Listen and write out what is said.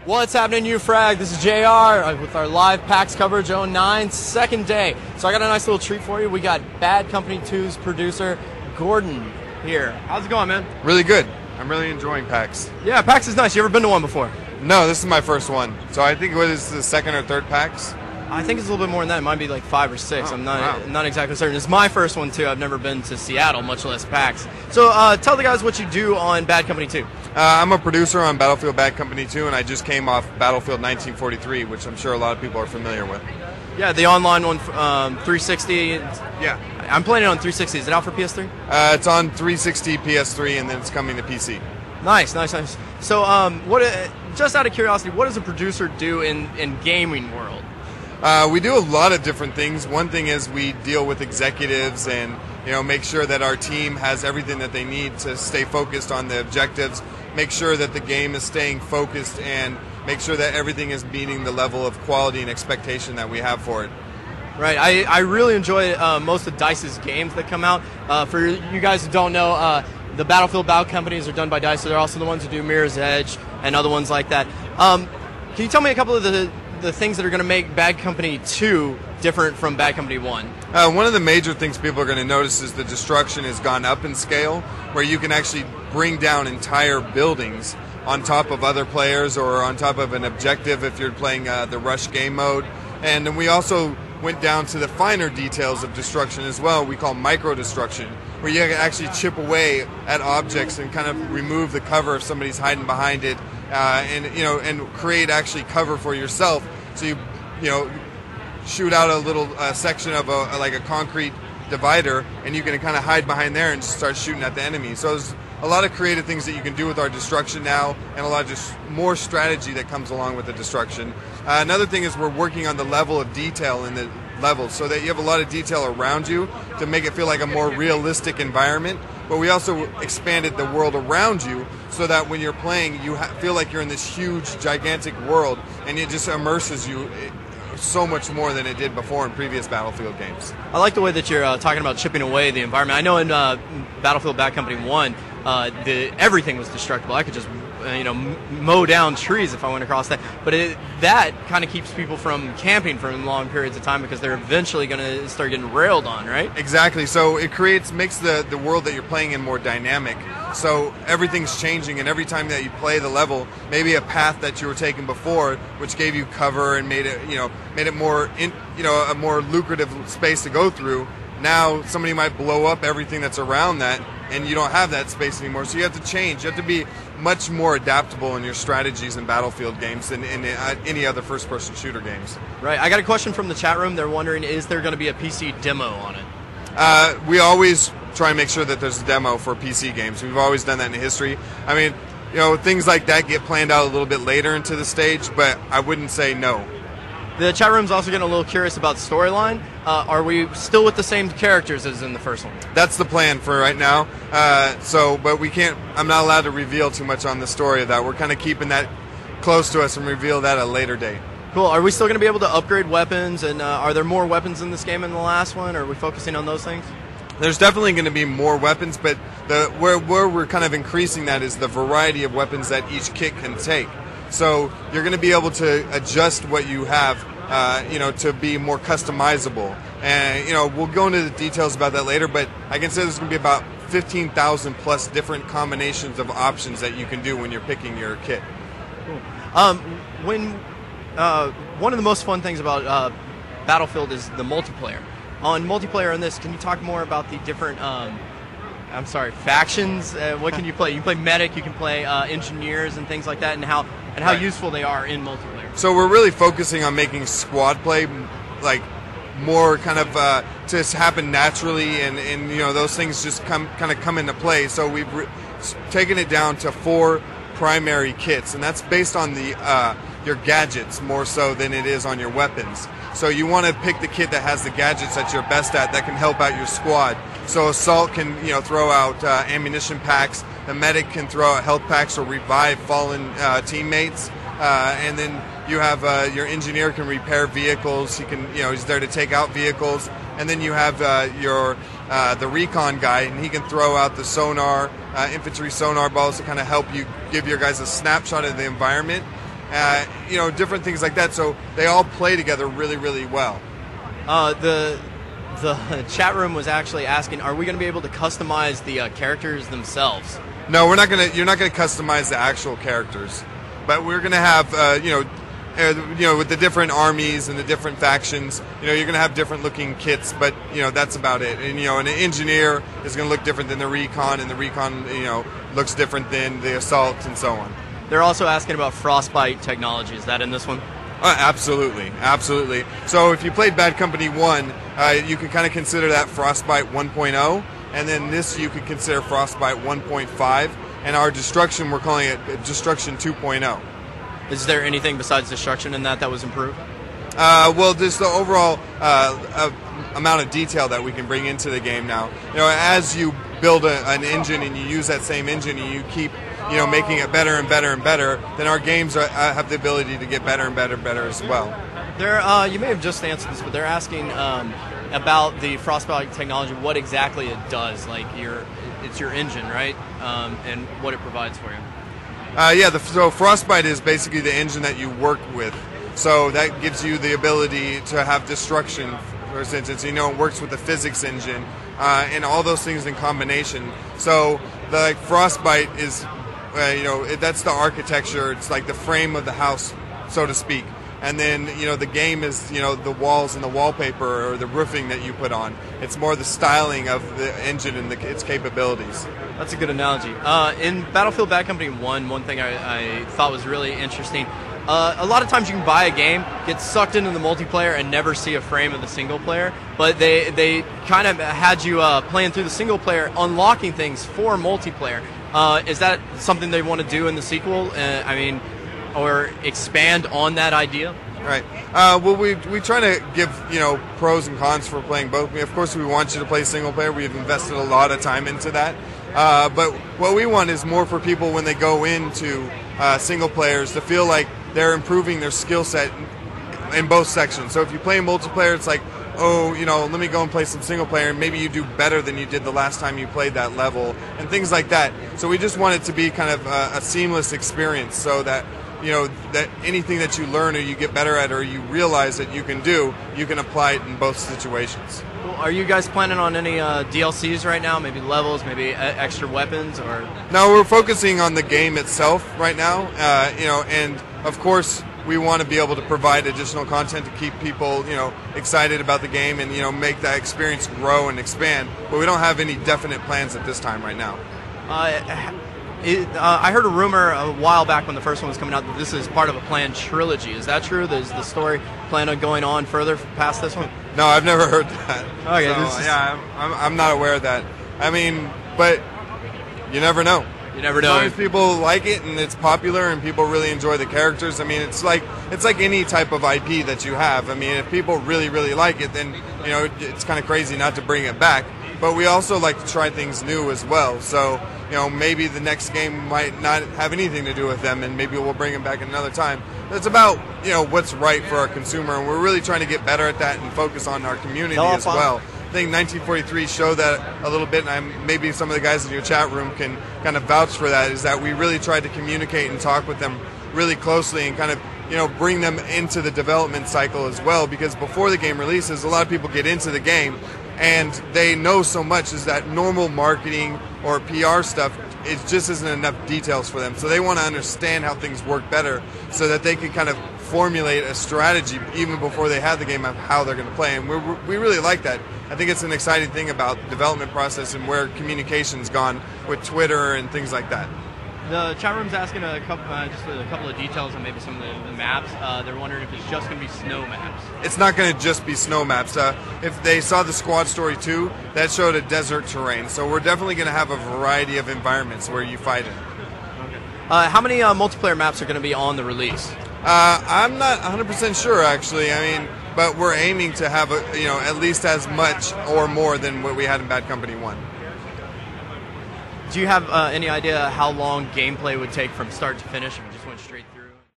What's happening, UFrag? This is JR with our live PAX coverage 09, second day. So I got a nice little treat for you. We got Bad Company 2's producer, Gordon, here. How's it going, man? Really good. I'm really enjoying PAX. Yeah, PAX is nice. You ever been to one before? No, this is my first one. So I think what is the second or third PAX? I think it's a little bit more than that. It might be like 5 or 6. Oh, I'm wow. not exactly certain. It's my first one, too. I've never been to Seattle, much less PAX. So tell the guys what you do on Bad Company 2. I'm a producer on Battlefield Bad Company 2, and I just came off Battlefield 1943, which I'm sure a lot of people are familiar with. Yeah, the online one, 360. Yeah. I'm playing it on 360. Is it out for PS3? It's on 360, PS3, and then it's coming to PC. Nice. So, just out of curiosity, what does a producer do in gaming world? We do a lot of different things. One thing is we deal with executives and make sure that our team has everything that they need to stay focused on the objectives, make sure that the game is staying focused, and make sure that everything is meeting the level of quality and expectation that we have for it. Right. I really enjoy most of DICE's games that come out. For you guys who don't know, the Battlefield Bad Companies are done by DICE, so they're also the ones who do Mirror's Edge and other ones like that. Can you tell me a couple of the things that are going to make Bad Company 2 different from Bad Company 1? One of the major things people are going to notice is the destruction has gone up in scale, where you can actually bring down entire buildings on top of other players or on top of an objective if you're playing the rush game mode. And then we also went down to the finer details of destruction as well. We call micro destruction, where you can actually chip away at objects and kind of remove the cover if somebody's hiding behind it, and create actually cover for yourself. So you shoot out a little section of a concrete divider, and you can kind of hide behind there and start shooting at the enemy. So there's a lot of creative things that you can do with our destruction now, and a lot of just more strategy that comes along with the destruction. Another thing is we're working on the level of detail in the levels, so that you have a lot of detail around you to make it feel like a more realistic environment. But we also expanded the world around you so that when you're playing, you feel like you're in this huge, gigantic world, and it just immerses you so much more than it did before in previous Battlefield games. I like the way that you're talking about chipping away the environment. I know in Battlefield Bad Company 1, everything was destructible. I could just mow down trees if I went across that. But that kind of keeps people from camping for long periods of time, because they're eventually going to start getting railed on, right? Exactly. So it makes the world that you're playing in more dynamic. So everything's changing, and every time that you play the level, maybe a path that you were taking before, which gave you cover and made it more a more lucrative space to go through. Now somebody might blow up everything that's around that, and you don't have that space anymore. So you have to change. You have to be much more adaptable in your strategies in Battlefield games than in any other first-person shooter games. Right. I got a question from the chat room. They're wondering, is there going to be a PC demo on it? We always try and make sure that there's a demo for PC games. We've always done that in history. I mean, things like that get planned out a little bit later into the stage, but I wouldn't say no. The chat room's also getting a little curious about storyline. Are we still with the same characters as in the first one? That's the plan for right now. But we can't. I'm not allowed to reveal too much on the story of that. We're kind of keeping that close to us and reveal that at a later date. Cool. Are we still going to be able to upgrade weapons? And are there more weapons in this game than the last one? Or are we focusing on those things? There's definitely going to be more weapons, but where we're kind of increasing that is the variety of weapons that each kit can take. So you're going to be able to adjust what you have, to be more customizable. And, we'll go into the details about that later, but I can say there's going to be about 15,000 plus different combinations of options that you can do when you're picking your kit. Cool. One of the most fun things about Battlefield is the multiplayer. On multiplayer in this, can you talk more about the different factions? What can you play? You can play medic, you can play engineers and things like that, and how Right. useful they are in multiplayer. So we're really focusing on making squad play more kind of to happen naturally, and those things just come into play. So we've taken it down to 4 primary kits, and that's based on your gadgets more so than it is on your weapons. So you want to pick the kit that has the gadgets that you're best at that can help out your squad. So Assault can throw out ammunition packs. The medic can throw out health packs or revive fallen teammates. And then you have your engineer can repair vehicles. He can he's there to take out vehicles. And then you have the recon guy, and he can throw out the sonar, infantry sonar balls to kind of help you give your guys a snapshot of the environment. different things like that. So they all play together really, really well. The chat room was actually asking, are we going to be able to customize the characters themselves? No, we're not going to. You're not going to customize the actual characters, but we're going to have with the different armies and the different factions. You're going to have different looking kits, but that's about it. And an engineer is going to look different than the recon, and the recon looks different than the assault, and so on. They're also asking about frostbite technology. Is that in this one? Absolutely, absolutely. So if you played Bad Company 1, you could kind of consider that Frostbite 1.0, and then this you could consider Frostbite 1.5, and our Destruction, we're calling it Destruction 2.0. Is there anything besides Destruction in that was improved? Well, just the overall amount of detail that we can bring into the game now. As you build an engine and you use that same engine and you keep making it better and better and better, then our games have the ability to get better and better and better as well. You may have just answered this, but they're asking about the Frostbite technology, what exactly it does. Like it's your engine, right? And what it provides for you. So Frostbite is basically the engine that you work with. So that gives you the ability to have destruction, for instance. It works with the physics engine and all those things in combination. So the Frostbite is that's the architecture. It's like the frame of the house, so to speak. And then, the game is, the walls and the wallpaper or the roofing that you put on. It's more the styling of the engine and its capabilities. That's a good analogy. In Battlefield Bad Company 1, one thing I thought was really interesting, a lot of times you can buy a game, get sucked into the multiplayer, and never see a frame of the single player. But they kind of had you playing through the single player, unlocking things for multiplayer. Is that something they want to do in the sequel? Or expand on that idea? Right. Well, we try to give pros and cons for playing both. Of course, we want you to play single player. We've invested a lot of time into that. But what we want is more for people when they go into single players to feel like they're improving their skill set in both sections. So if you play multiplayer, it's like, let me go and play some single player, and maybe you do better than you did the last time you played that level, and things like that. So we just want it to be kind of a seamless experience, so that that anything that you learn or you get better at or you realize that you can do, you can apply it in both situations. Well, are you guys planning on any DLCs right now? Maybe levels, maybe extra weapons, or? No, we're focusing on the game itself right now. And of course we want to be able to provide additional content to keep people, excited about the game and, make that experience grow and expand. But we don't have any definite plans at this time right now. I heard a rumor a while back when the first one was coming out that this is part of a planned trilogy. Is that true? Is the story plan on going on further past this one? No, I've never heard that. Okay, I'm not aware of that. But you never know. You never know. As long as people like it and it's popular and people really enjoy the characters, it's like any type of IP that you have. If people really, really like it, then it's kind of crazy not to bring it back. But we also like to try things new as well. So maybe the next game might not have anything to do with them, and maybe we'll bring them back another time. It's about what's right for our consumer, and we're really trying to get better at that and focus on our community as well. I think 1943 showed that a little bit, and maybe some of the guys in your chat room can kind of vouch for that, is that we really tried to communicate and talk with them really closely and kind of bring them into the development cycle as well, because before the game releases, a lot of people get into the game and they know so much is that normal marketing or PR stuff, it just isn't enough details for them. So they want to understand how things work better so that they can kind of formulate a strategy even before they have the game of how they're going to play. And we really like that. I think it's an exciting thing about the development process and where communication's gone with Twitter and things like that. The chat room's asking just a couple of details on maybe some of the maps. They're wondering if it's just going to be snow maps. It's not going to just be snow maps. If they saw the Squad Story 2, that showed a desert terrain. So we're definitely going to have a variety of environments where you fight in. Okay. How many multiplayer maps are going to be on the release? I'm not 100% sure, actually. But we're aiming to have at least as much or more than what we had in Bad Company 1. Do you have any idea how long gameplay would take from start to finish if you just went straight through?